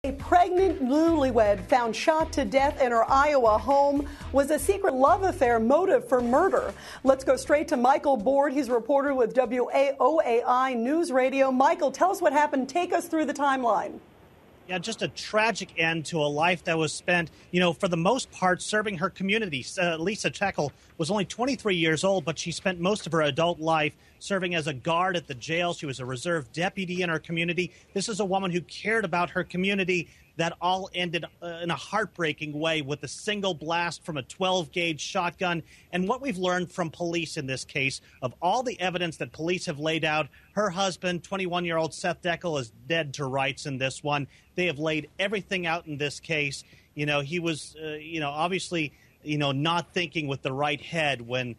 A pregnant newlywed found shot to death in her Iowa home. Was a secret love affair motive for murder? Let's go straight to Michael Board. He's a reporter with WOAI News Radio. Michael, tell us what happened. Take us through the timeline. Yeah, just a tragic end to a life that was spent, for the most part, serving her community. Lisa Tekel was only 23 years old, but she spent most of her adult life serving as a guard at the jail. She was a reserve deputy in her community. This is a woman who cared about her community. That all ended in a heartbreaking way with a single blast from a 12-gauge shotgun. And what we've learned from police in this case, of all the evidence that police have laid out, her husband, 21-year-old Seth Tekel, is dead to rights in this one. They have laid everything out in this case. He was, obviously, not thinking with the right head when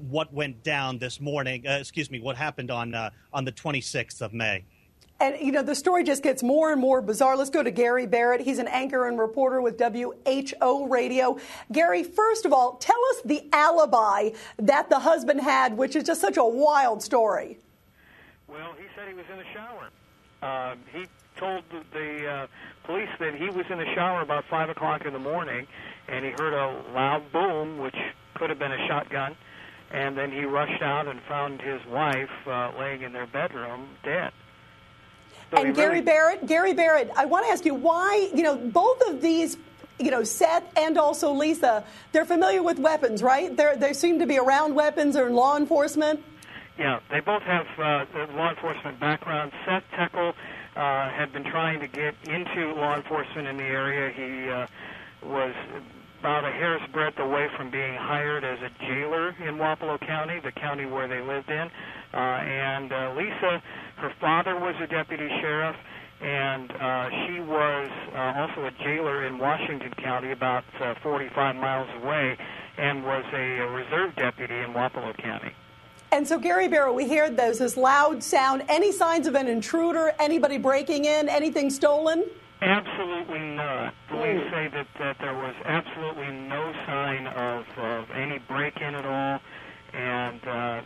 what went down this morning. What happened on the 26th of May. And, the story just gets more and more bizarre. Let's go to Gary Barrett. He's an anchor and reporter with WHO Radio. Gary, first of all, tell us the alibi that the husband had, which is just such a wild story. Well, he said he was in the shower. He told the police that he was in the shower about 5 o'clock in the morning, and he heard a loud boom, which could have been a shotgun, and then he rushed out and found his wife laying in their bedroom dead. So and Gary Barrett, I want to ask you why, both of these, Seth and also Lisa, they're familiar with weapons, right? They seem to be around weapons or in law enforcement. Yeah, they both have law enforcement backgrounds. Seth Tekel had been trying to get into law enforcement in the area. He was about a hair's breadth away from being hired as a jailer in Wapello County, the county where they lived in. And Lisa, her father was a deputy sheriff, and she was also a jailer in Washington County, about 45 miles away, and was a reserve deputy in Wapello County. And so, Gary Barrett, we heard this loud sound. Any signs of an intruder, anybody breaking in, anything stolen? Absolutely not. Police say that there was absolutely no sign of any break-in at all, and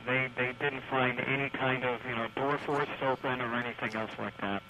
they didn't find any kind of door forced open or anything else like that.